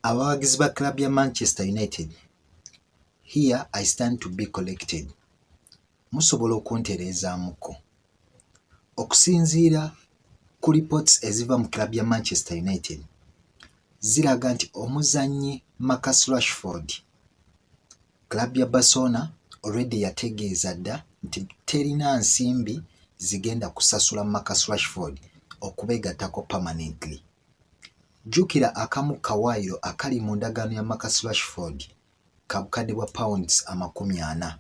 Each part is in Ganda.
Abawagizi ba club ya Manchester United, here I stand to be collected. Musobola okuntereezaamuko. Okusinziira ku reports eziva mu club ya Manchester United, ziraga nti omuzannyi Marcus Rashford, club ya Barcelona already yategeeza dda nti terina nsimbi zigenda kusasula Marcus Rashford okubeegattako permanently. Jjukira akamu kawaayiro akali mu ndagaano ya Marcus Rashford ka bukadde bwa pounds 40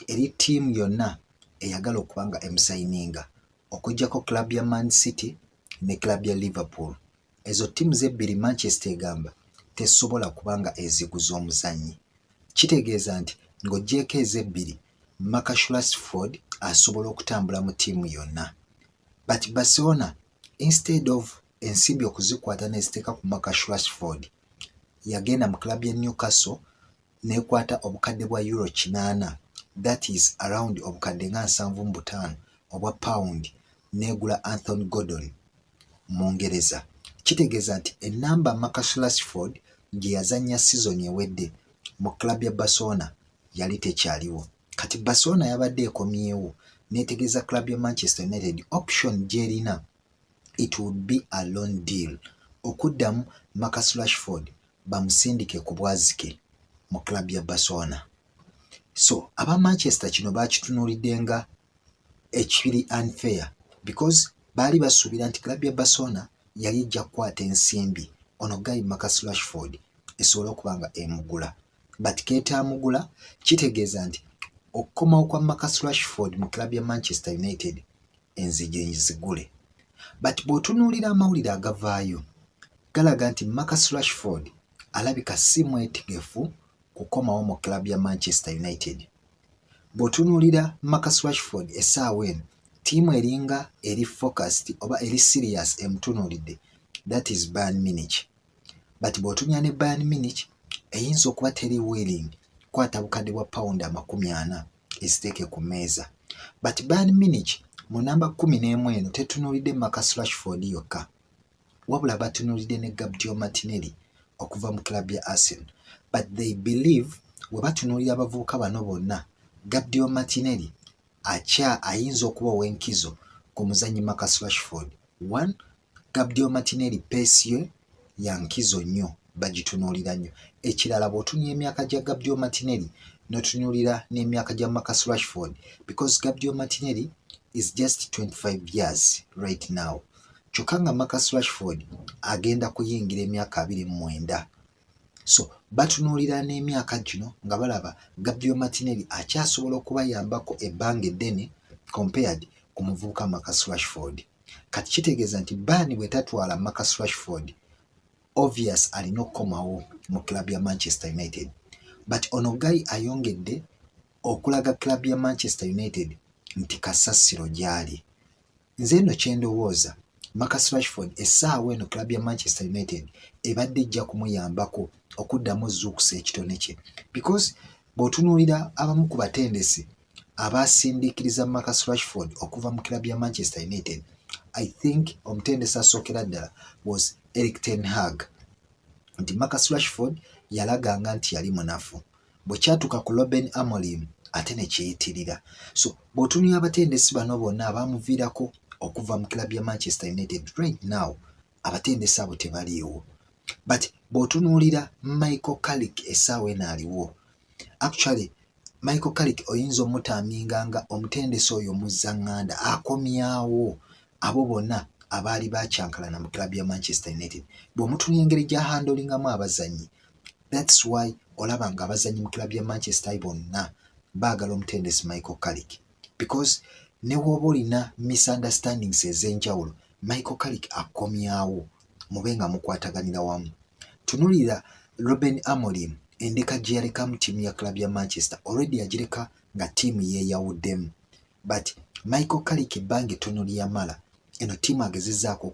eri ttiimu yonna eyagala okuba nga emusayininga okuggyako club ya Man City ne club ya Liverpool. Ezo ttiimu zebbiri Manchester egamba tesobola kuba nga eziguza omuzannyi. Kitegeeza nti ng'oggyeko ezebbiri Marcus Rashford asobola okutambula mu ttiimu yonna. But Barcelona, instead of ensimbi okuzikwata n'eziteeka ku Marcus Rashford, yagenda mu club ya Newcastle n'ekwata obukadde bwa euro 80, that is around obukadde nga 75 obwa pound, n'egula Anthony Gordon mu Ngereza. Kitegeeza nti ennamba Marcus Rashford gye yazannya season ewedde mu club ya Barcelona yali tekyaliwo. Kati Barcelona yabadde ekomyewo n'etegeeza club ya Manchester United option gy'erina, it would be a loan deal okuddamu Marcus Rashford bamusindike ku bwazike mu club ya Barcelona. So aba Manchester kino bakitunuulidde nga ekiri unfair because baali basuubira nti club ya Barcelona yali ejja kukwata ensimbi ono guy Marcus Rashford esobola okuba nga emugula, but keetaamugula. Kitegeeza nti okukomawo kwa Marcus Rashford mu club ya Manchester United enzige zigule. But bw'otunuulira amawulire agavaayo galaga nti Marcus Rashford alabika si mwetegefu kukomawo mu club ya Manchester United. Bw'otunuulira Marcus Rashford essaawa eno ttiimu eringa eri focused oba eri serious emutunuulidde, that is Bayern Munich. But bw'otunya ne Bayern Munich eyinza okuba teri willing kwata bukadde bwa pound 40 eziteeke ku mmeeza. But Bayern Munich mu namba 11 eno tetunuulidde Marcus Rashford yokka, wabula batunuulidde ne Gabriel Martinelli okuva mu club ya Arsenal. But they believe we batunuulira abavubuka bano bonna, Gabriel Martinelli ayinza okuba ow'enkizo ku muzannyi Marcus Rashford. One, Gabriel Martinelli pace ye ya nkizo nnyo, bagitunuulira nnyo. Ekirala bw'otunuulira emyaka gya Gabriel Martinelli n'otunuulira n'emyaka gya Marcus Rashford, because Gabriel Martinelli is just 25 years right now. Kyokka nga Marcus Rashford agenda kuyingira emyaka 29. So batunuulira n'emyaka gino nga balaba Gabriel Martinelli akyasobola okubayambako ebbanga eddene compared ku muvubuka Marcus Rashford. Kati kitegeeza nti Bayern bwe tatwala Marcus Rashford, obvious alina okukomawo mu club ya Manchester United. But ono guy ayongedde okulaga club ya Manchester United nti kasasiro gyali. Nze eno kyendowooza Marcus Rashford essaawa eno club ya Manchester United ebadde ejja kumuyambako okuddamu zuukusa ekitone kye, because bw'otunuulira abamu ku batendesi abasindiikiriza Marcus Rashford okuva mu club ya Manchester United, I think omutendesi asookera ddala was Erik ten Hag, nti Marcus Rashford yalaganga nti yali munafu. Bwe kyatuuka ku Ruben Amorim ate ne kyeyitirira. So bw'otunuulira abatendesi bano bonna abaamuviirako okuva mu club ya Manchester United, right now abatendesi abo tebaliiwo. But bw'otunuulira Michael Carrick essaawa eno aliwo. Actually Michael Carrick oyinza omutaaminga nga omutendesi oyo muzzaŋŋanda akomyawo abo bonna abaali bakyankalana mu club ya Manchester United. Bw'omutunuulira engeri gya handlingamu abazannyi, that's why olaba nga abazannyi mu club ya Manchester bonna baagala omutendesi Michael Carrick, because ne wooba olina misunderstandings ez'enjawulo, Michael Carrick akomyawo mube nga mukwataganira wamu. Tunulira Ruben Amorim endeka gye yalekamu ttiimu ya club ya Manchester, already yagireka nga ttiimu yeeyawuddemu. But Michael Carrick ebbanga ettono lyamala eno ttiimu agezezzaako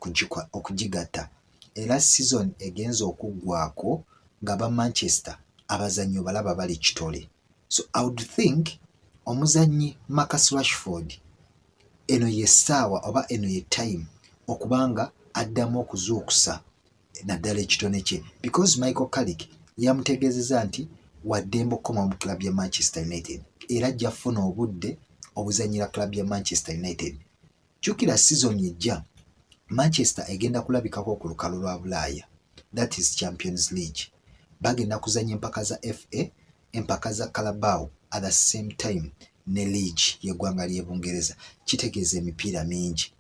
okugigatta, era season egenza okuggwaako nga ba Manchester abazannyi balaba bali kitole. So I would think omuzannyi Marcus Rashford eno ye ssaawa oba eno ye time okubanga addamu okuzuukusa naddala ekitone kye because Michael Carrick yamutegeezezza nti waddembe okukoma mu club ya Manchester United era ajja kufuna obudde obuzanyira club ya Manchester United. Jjukira season ejja Manchester egenda kulabikako ku lukalu lwa Bulaaya, that is Champions League. Bagenda kuzanya empaka za FA, empaka za Carabao at the same time ne league y'eggwanga ly'e Bungereza. Kitegeeza emipiira mingi.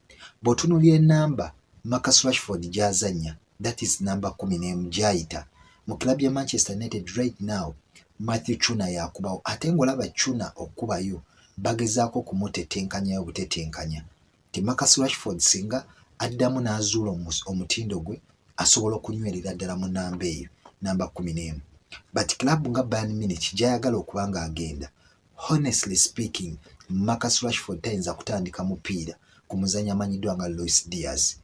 Bw'otunuulira ennamba Marcus Rashford gy'azannya, that is namba 11 gy'ayita mu club ya Manchester United right now. Matthew Chuna yakubawo ate ng'olaba Chuna okubayo bagezaako kumutetenkanya butetenkanya. Ti Marcus Rashford singa addamu n'azuula omutindo gwe asobola okunywerera ddala mu namba eyo, namba 11. But club nga Bayern Munich gy'ayagala okuba ng'agenda, honestly speaking, Marcus Rashford tayinza kutandika mupiira ku muzannyi amanyiddwa nga Luis Diaz.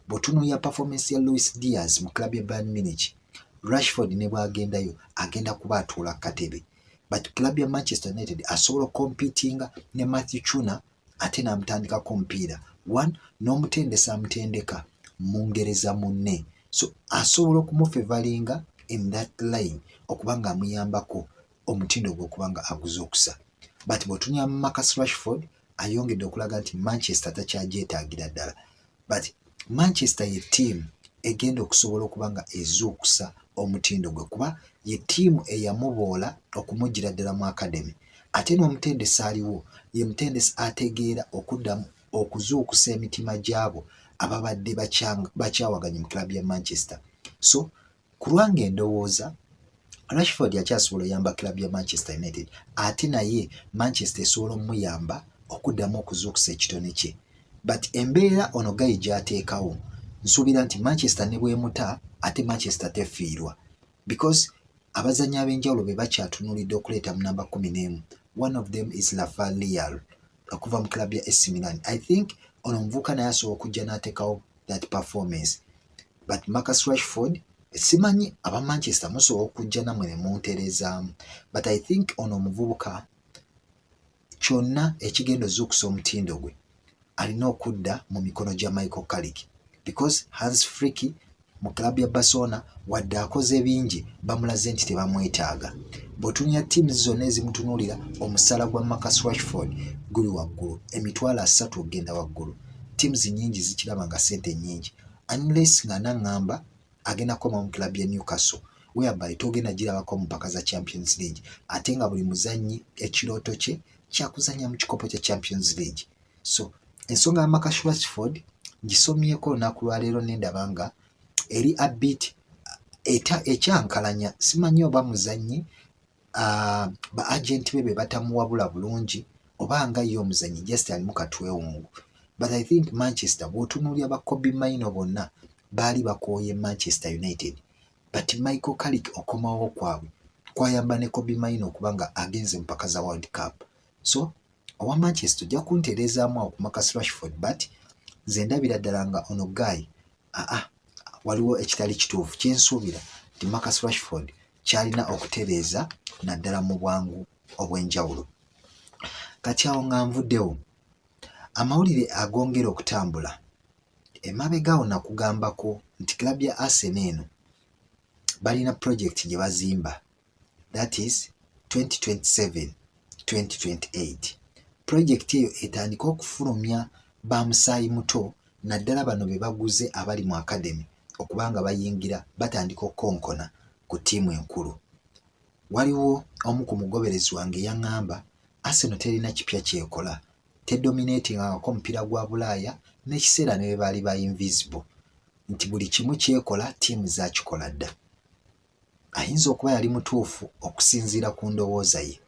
Bw'otunuulira performance ya Luis Diaz mu club ya Bayern Munich, Rashford ne bw'agendayo agenda kuba atuula katebe. But club ya Manchester United asobola competinga ne Matthew Chuna ate n'amutandikako omupiira. One, n'omutendesa amutendeka mungereza munne. So asobola okumufevalinga in that line okuba nga amuyambako omutindo gwe okuba nga aguza okusa. But bw'otunuulira Marcus Rashford ayongedde okulaga nti Manchester takyagyetaagira ddala. But Manchester ye team egenda okusobola okuba nga ezuukusa omutindo gwe kuba ye ttiimu eyamuboola okumugira ddala mu academy. Ate n'omutendesi aliwo ye mutendesi ategeera okuddamu okuzuukusa emitima gy'abo ababadde bakyawaganye mu club ya Manchester. So ku lwange endowooza Rashford yakyasobola oyamba club ya Manchester United ate naye Manchester esobola omuyamba okuddamu okuzuukusa ekitone kye. But embeera ono Gayi gy'ateekawo nsuubira nti Manchester ne bwemuta ate Manchester tefiirwa because abazannyi ab'enjawulo be bakyatunuulidde okuleeta mu namba 11. One of them is Rafael Leao okuva mu club ya AC Milan. I think ono omuvubuka naye asobola okujja n'ateekawo that performance. But Marcus Rashford simanyi aba Manchester musobola okujja namwe ne muntereezaamu. But I think ono omuvubuka kyonna ekigenda ozuukusa omutindo gwe alina okudda mu mikono gya Michael Carrick because Hans Flick mu club ya Barcelona wadde akoze bingi bamulaze nti tebamwetaaga. Bw'otunuulira ttiimu zonna ezimutunuulira omusala gwa Marcus Rashford guli waggulu, emitwalo 3 ogenda waggulu. Ttiimu nnyingi zikiraba nga ssente nnyingi unless nga naŋŋamba agenda kukoma mu club ya Newcastle whereby togenda girabako mu mpaka za Champions League ate nga buli muzannyi ekirooto kye kyakuzannya mu kikopo kya Champions League. So ensonga ya Marcus Rashford gisomyeko olunaku lwaleero nendaba nga eri a bit ekyankalanya. Simanyi oba muzannyi ba agent be batamuwabula bulungi oba nga ye omuzannyi just alimu katwewungu. But I think Manchester bw'otunuulira ba Kobe Maino bonna baali bakooye Manchester United. But Michael Carrick okomawo kwabwe kwayamba ne Kobe Maino okuba nga agenze mu mpaka za World Cup. So owa Manchester ojja kuntereezaamu awo ku Marcus Rashford but nze ndabira ddala nga ono Guy waliwo ekitali kituufu kyensuubira nti Marcus Rashford kyalina okutereeza naddala mu bwangu obw'enjawulo. Kati awo nga nvuddewo amawulire agongera okutambula emabegaawo nakugambako nti club ya Arsenal eno balina project gye bazimba, that is 2027-2028. Project eyo etandika okufulumya ba musaayi muto naddala bano be baguze abali mu academy okubanga bayingira batandika okukonkona ku ttiimu enkulu. Waliwo omu ku mugoberezi wange yaŋŋamba Arsenal terina kipya kyekola, tedominatingako omupiira gwa Bulaaya n'ekiseera ne bwe baali ba invisible, nti buli kimu kyekola ttiimu zakikola dda. Ayinza okuba yali mutuufu okusinziira ku ndowooza ye,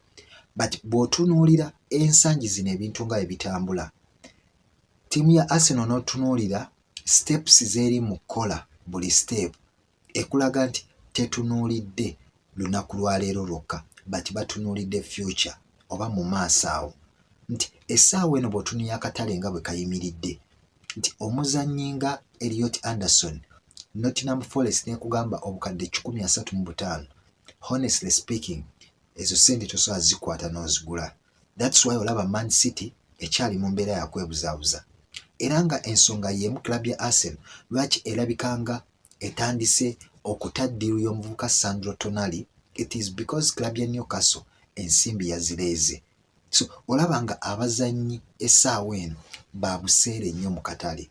but bw'otunuulira ensangi zino ebintu nga bwe bitambula, ttiimu ya Arsenal n'otunuulira steps z'eri mu kukola buli step ekulaga nti tetunuulidde lunaku lwaleero lwokka but batunuulidde future oba mu maaso awo. Nti essaawa eno bw'otunuulira akatale nga bwe kayimiridde, nti omuzannyi nga Elliot Anderson Nottingham Forest nekugamba obukadde 135, honestly speaking ezo sente tosobola zikwata n'ozigula. That's why olaba Man City ekyali mu mbeera ya kwebuzaabuza. Era nga ensonga y'emu club ya Arsenal lwaki erabika nga etandise okutaddiru y'omuvubuka Sandro Tonali, it is because club ya Newcastle ensimbi yazireeze. So olaba nga abazannyi essaawa eno babuseere nnyo mu katale.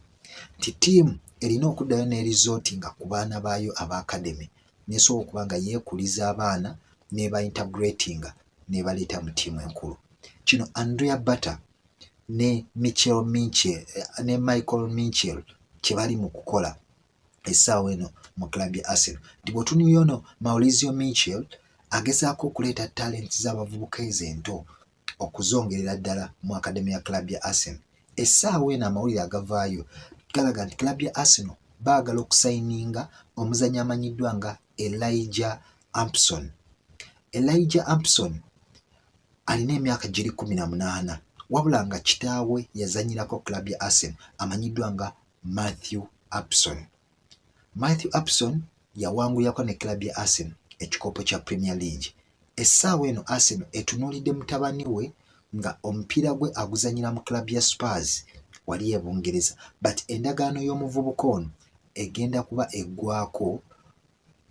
Ti ttiimu erina okuddayo ne resort nga ku baana baayo aba academy nesobola okuba nga yeekuliza abaana n'eba integratinga n'ebaleeta mu ttiimu enkulu. Kino Andrea Bata ne Michael Mitchell kye bali mu kukola essaawa eno mu club ya Arsenal. Nti bw'otunuulira ono Maurizio Mitchell agezaako okuleeta talenti z'abavubuka ezo ento okuzongerera ddala mu academy ya club ya Arsenal. Essaawa eno amawulire agavaayo galaga nti club ya Arsenal baagala okusayininga omuzannyi amanyiddwa nga Elijah Ampson. Elijah Ampson alina emyaka giri 18 wabula nga kitaawe yazanyirako club ya Arsenal amanyiddwa nga Matthew Upson. Matthew Upson yawangulirako ne club ya Arsenal ekikopo kya Premier League. Essaawa eno Arsenal etunuulidde mutabani we nga omupiira gwe aguzanyira mu club ya Spurs wali e Bungereza, but endagaano y'omuvubuka ono egenda kuba eggwako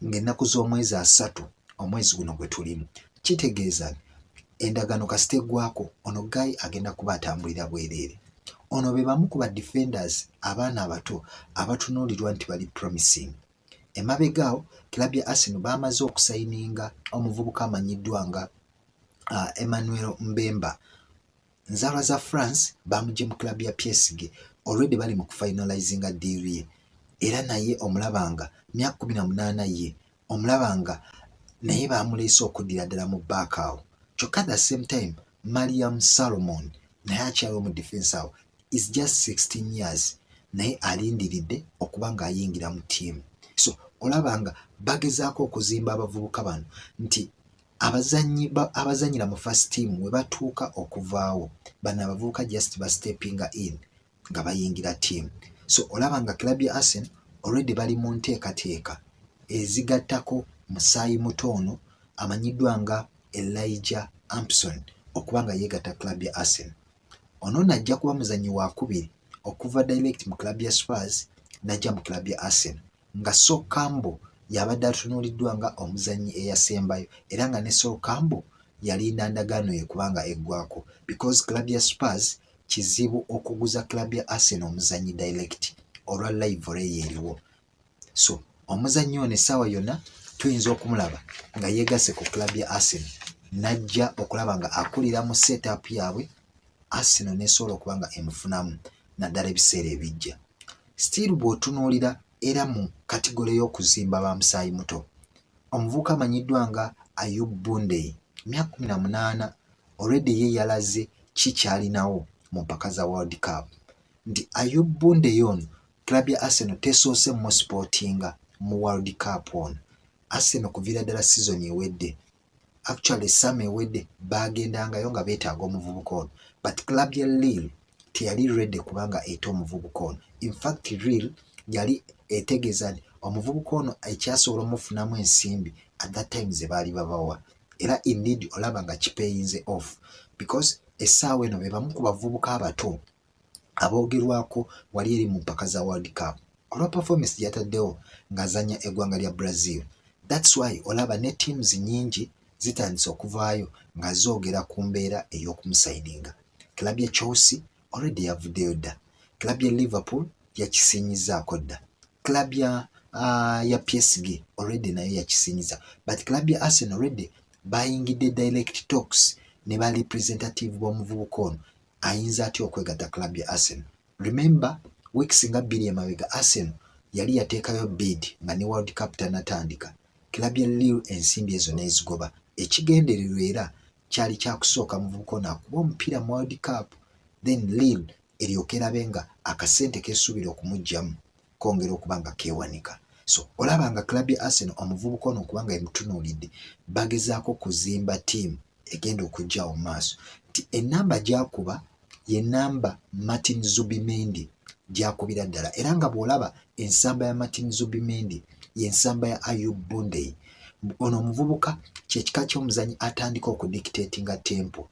ng'ennaku z'omwezi 3 omwezi guno gwe tulimu. Kitegeeza endagaano kasita eggwako ono Guy agenda kuba atambulira bwereere. Ono be bamu ku ba defenders abaana abato abatunuulirwa nti bali promising. Emabegaawo club ya Arsenal baamaze okusayininga omuvubuka amanyiddwa nga Emmanuel Mbemba. Nzaalwa za France bamugye mu club ya PSG, already bali mu kufinalizinga deal ye, era naye omulabanga myaka 18 ye omulabanga naye bamuleese okuddira ddala mu back awo. Kyokka at the same time Mariam Salomon naye akyali mu defense awo is just 16 years naye alindiridde okuba nga ayingira mu ttiimu. So olabanga bagezaako okuzimba abavubuka bano nti abazanyira mu first team we batuuka okuvaawo bano abavubuka just ba steppinga in nga bayingira team. So olabanga club ya Arsenal already bali mu nteekateeka ezigattako musaayi mutono amanyiddwa nga Elijah Ampson okuba nga yeegatta club ya Arsenal. Ono najja kuba muzannyi wa kubiri okuva direct mu club ya Spurs najja mu club ya Arsenal nga Sol Campbell yabadde atunuuliddwa nga omuzannyi eyasembayo era nga ne Sol Campbell yalinda ndagaano ye kubanga eggwako because club ya Spurs kizibu okuguza club ya Arsenal omuzannyi direct olwa rivalry eriwo. So omuzannyi ono essaawa yonna tuyinza okumulaba nga yeegase ku club ya Arsenal najja okulaba nga akulira mu setup yaabwe Arsenal nesobola okuba nga emufunamu naddala ebiseera ebijja. Still bw'otunuulira era mu kategole y'okuzimba ba musaayi muto omuvubuka amanyiddwa nga Ayub Bundey myaka 18 already ye yalaze kikyalinawo mu mpaka za World Cup. Nti Ayub Bundey ono club ya Arsenal tesoose mu sportinga mu World Cup ono. Arsenal kuviira ddala season ewedde actually summer ewedde bagendangayo nga beetaaga omuvubuka ono but club ya Lille teyali ready kubanga eeta omuvubuka ono. In fact Lille yali etegeeza nti omuvubuka ono ekyasobola omufunamu ensimbi at that time ze baali babawa era indeed olaba nga kipeyinze off because essaawa eno be bamu ku bavubuka abato aboogerwako wali eri mu mpaka za World Cup olwa performance gyataddewo ng'azanya eggwanga lya Brazil. That's why olaba ne teams nyingi zitandise okuvaayo nga zoogera ku mbeera ey'okumusayininga. Club ya Chelsea already yavuddeyo dda, club ya Liverpool yakisinyizaako dda, club ya PSG already nayo yakisinyiza, but club ya Arsenal already bayingidde direct talks ne ba representative b'omuvubuka ono ayinza atya okwegatta club ya Arsenal. Remember weeks nga 2 emabega Arsenal yali yateekayo bid nga ne World Cup tanatandika, club ya Lille ensimbi ezo n'ezigoba. Ekigendererwa era kyali kyakusooka muvubuka ono akuba omupiira mu World Cup then Lille eryoke erabe nga akasente kesuubira okumuggyamu kongera okuba nga keewanika. So olaba nga club ya Arsenal omuvubuka ono okuba nga emutunuulidde bagezaako kuzimba ttiimu egenda okujjawo mu maaso. Nti ennamba gy'akuba ye nnamba Martin Zubimendi gy'akubira ddala era nga bw'olaba ensamba ya Martin Zubimendi y'ensamba ya Ayub Bundey. Ono omuvubuka kyekika ky'omuzannyi atandika okudictatinga tempo,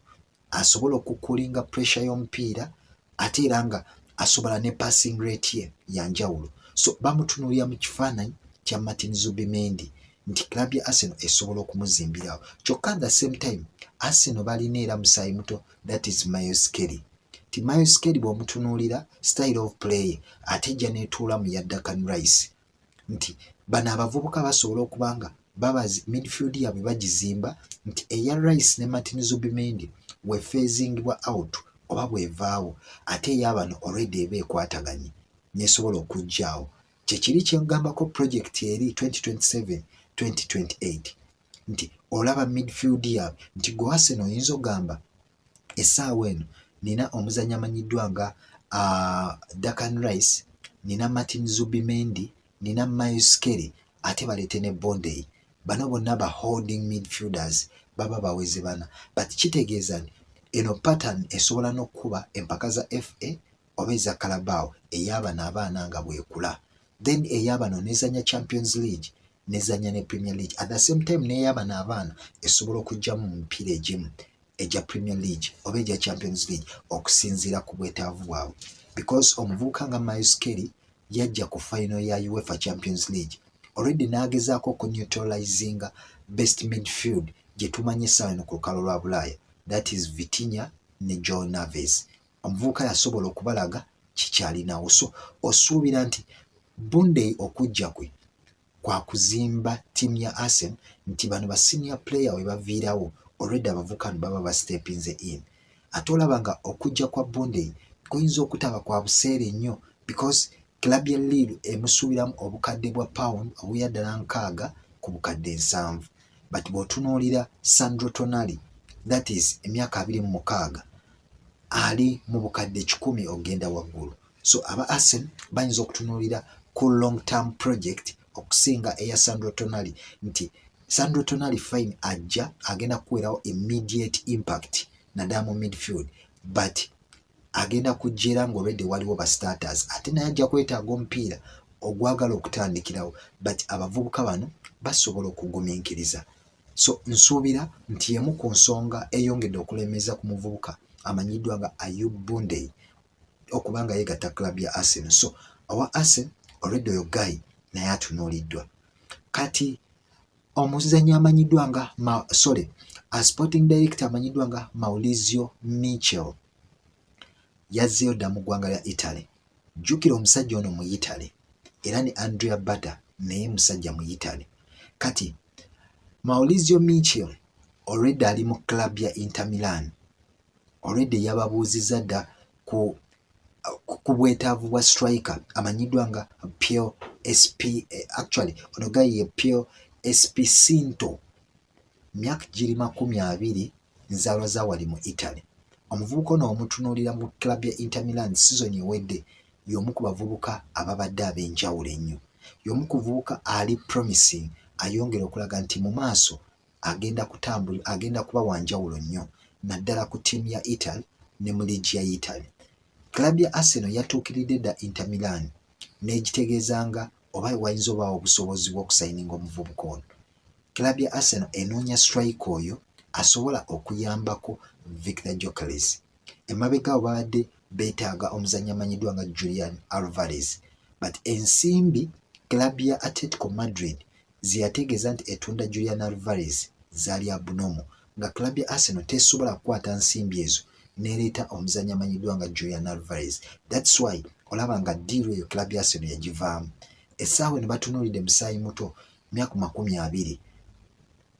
asobola okukulinga pressure y'omupiira ate era nga asobola ne passing rate ye yanjawulo. So bamutunuulira mu kifaananyi kya Martin Zubimendi nti club ya Arsenal esobola okumuzimbirawo. Kyokka at the same time Arsenal balina era musayi muto, that is Miles Kelly. Ti Miles Kelly bw'omutunuulira style of play ate ejja neetuula mu ya Declan Rice nti bano abavubuka basobola okuba nga midfield yaabwe bagizimba nti eya Rice ne Martin Zubimendi we phasingibwa out oba bwevaawo ate ey'abano already eba ekwataganye nesobola okujjaawo. Kyekiri kyengambako project eri 2027-2028 nti olaba midfield yaabwe nti gwe Arsenal oyinza ogamba essaawa eno nina omuzannyi amanyiddwa nga Declan Rice, nina Martin Zubimendi, nina Miles Kelly ate baleete ne Bondei. Bano bonna ba holding midfielders baba baweze bana, but kitegeeza nti eno pattern esobola n'okkuba empaka za FA oba eza Carabao ey'abano abaana nga bwekula, then ey'abano nezanya Champions League nezanya ne Premier League at the same time n'ey'abano abaana esobola okujjamu mu mipiira egimu eja Premier League oba eja Champions League okusinziira ku bwetaavu bwabwe, because omuvubuka nga Miles Kelly yajja ku final ya UEFA Champions League already n'agezaako okuneutralizinga best midfield gye tumanyi essaawa eno ku lukalu lwa Bulaaya, that is Vitinha ne Joe Neves. Omuvubuka yasobola okubalaga kikyalinawo, so osuubira nti Bundey okujja kwe kwa kuzimba ttiimu ya Arsenal nti bano ba senior player we baviirawo already abavubuka baba ba stepinze in. Ate olaba nga okujja kwa Bundey kuyinza okutaba kwa buseere nnyo because club ya Lille emusuubiramu obukadde bwa pound obuya ddala 6 ku bukadde 7, but bw'otunuulira Sandro Tonali that is emyaka 26 ali mu bukadde 10 ogenda waggulu. So aba Arsenal bayinza okutunuulira ku long term project okusinga eya Sandro Tonali nti Sandro Tonali fine ajja agenda kuweerawo immediate impact naddala mu midfield, but agenda kujjera nga already waliwo ba starters ate naye ajja kwetaaga omupiira ogwagala okutandikirawo, but abavubuka bano basobola okugumiikiriza. So nsuubira nti emu ku nsonga eyongedde okulemeza ku muvubuka amanyiddwa nga Ayub Bundey okubanga yeegatta club ya Arsenal. So awa Arsenal already oyo guy naye atunuuliddwa. Kati omuzannyi amanyiddwa nga sporting director amanyiddwa nga Maurizio Mitchell yazzeeyo dda mu ggwanga lya Italy. Jjukira omusajja ono mu Italy era ne Andrea Bada naye musajja mu Italy. Kati Maurizio Mitchell already ali mu club ya Inter Milan, already yababuuzizza dda ku bwetaavu bwa striker amanyiddwa nga Piero actually ono guy ye Piero Esposito, myaka giri 20 nzaalwa za wali mu Italy. Omuvubuka ono omutunuulira mu club ya Inter Milan season ewedde y'omu ku bavubuka ababadde ab'enjawulo ennyo, y'omu ku bavubuka ali promising, ayongera okulaga nti mu maaso agenda kuba wanjawulo nnyo naddala ku ttiimu ya Italy ne mu liigi ya Italy. Club ya Arsenal yatuukiridde dda Inter Milan n'egitegeeza nga oba wayinza obaawo obusobozi bw'okusayininga omuvubuka ono. Club ya Arsenal enoonya strike oyo asobola okuyambako Victor Gyökeres. Emabega awo babadde beetaaga omuzannyi amanyiddwa nga Julian Alvarez, but ensimbi club ya Atletico Madrid ziyategeeza nti etunda Julian Alvarez zaali abnormal, nga club ya Arsenal tesobola kukwata nsimbi ezo n'ereeta omuzannyi amanyiddwa nga Julian Alvarez. That's why olaba nga deal eyo club ya Arsenal yagivaamu. Essaawa eno batunuulidde musaayi muto myaka 20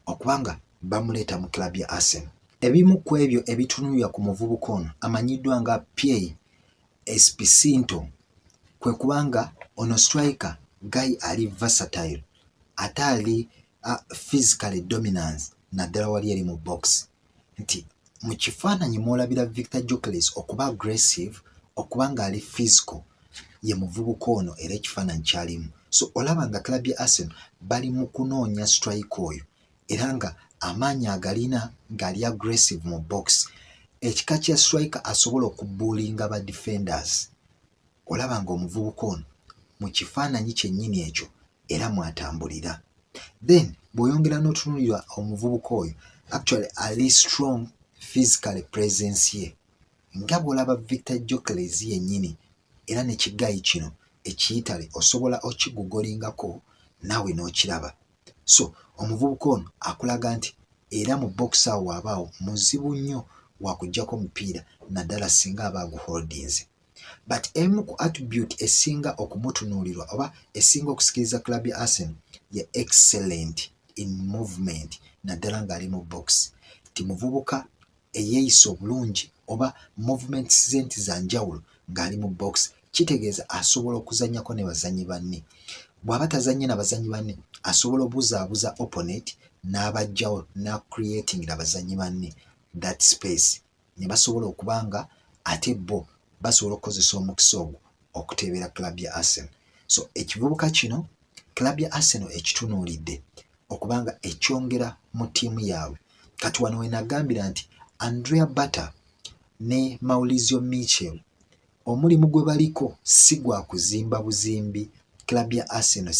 okubanga bamuleeta mu club ya Arsenal. Ebimu ku ebyo ebitunuulira ku muvubuka ono amanyiddwa nga Piero Esposito kwe kubanga ono striker guy ali versatile ate ali physically dominance naddala wali eri mu box, nti mu kifaananyi mwolabira Victor Gyökeres okuba aggressive okubanga ali physical ye muvubuka ono era ekifaananyi kyalimu. So olaba nga club ya Arsenal bali mu kunoonya strike oyo era nga amaanyi agalina ng'ali aggressive mu box, ekika kya striker asobola okubuulinga ba defenders. Olaba nga omuvubuka ono mu kifaananyi kyennyini ekyo era mwatambulira. Then bw'oyongera n'otunuulira omuvubuka oyo actually ali strong physical presence ye nga bw'olaba Victor Gyökeres yennyini, era ne kigayi kino ekiyitale osobola okigugolingako naawe n'okiraba. So omuvubuka ono akulaga nti era mu box awo wabaawo muzibu nnyo wakuggyako omupiira naddala singa aba aguholdinze. But emu ku attribute esinga okumutunuulirwa oba esinga okusikiriza club ya Arsenal ye excellent in movement naddala ng'ali mu box. Ti muvubuka eyeeyisa obulungi oba movements ze nti za njawulo ng'ali mu box, kitegeeza asobola okuzannyako ne bazannyi banne. Bw'aba tazannye na bazannyi banne asobola obuzaabuza opponent n'abajjawo n'acreatingira bazannyi banne that space ne basobola okuba nga ate bo basobola okukozesa omukisa ogwo okuteebera club ya Arsenal. So ekivubuka kino club ya Arsenal ekitunuulidde okuba nga ekyongera mu ttiimu yaabwe. Kati wano we nagambira nti Andrea Bata ne Maurizio Mitchell omulimu gwe baliko si gwa kuzimba buzimbi club ya Arsenal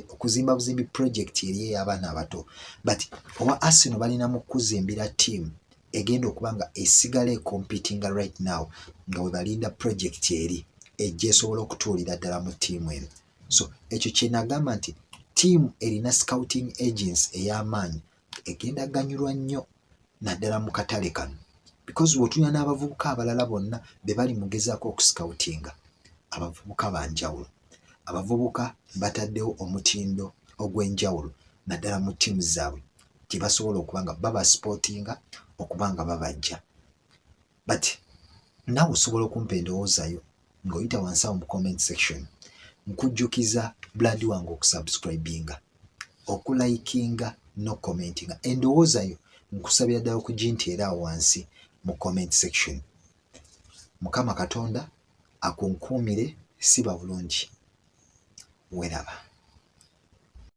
okuzimba buzimbi project eri ey'abaana abato, but owa Arsenal balina mu kuzimbira ttiimu egenda okuba nga esigala competing right now nga we balinda project eri ejja esobola okutuulira ddala mu ttiimu eno. So ekyo kye nagamba nti ttiimu erina scouting agency ey'amaanyi egenda ganyulwa nnyo naddala mu katale kano, because bw'otunya n'abavubuka abalala bonna be bali mugezaako okuscoutinga abavubuka banjawulo. Abavubuka bataddewo omutindo ogw'enjawulo naddala mu ttiimu zaabwe gye basobola okuba nga babasupootinga okuba nga babajja. But naawe osobola okumpa endowoozayo ng'oyita wansi awo mu comment section. Nkujjukiza blood wange okusubscribinga, okulikinga n'okukomentinga. Endowoozayo nkusabira ddala okuginteera awo wansi mu comment section. Mukama Katonda akunkuumire siba bulungi. Weraba.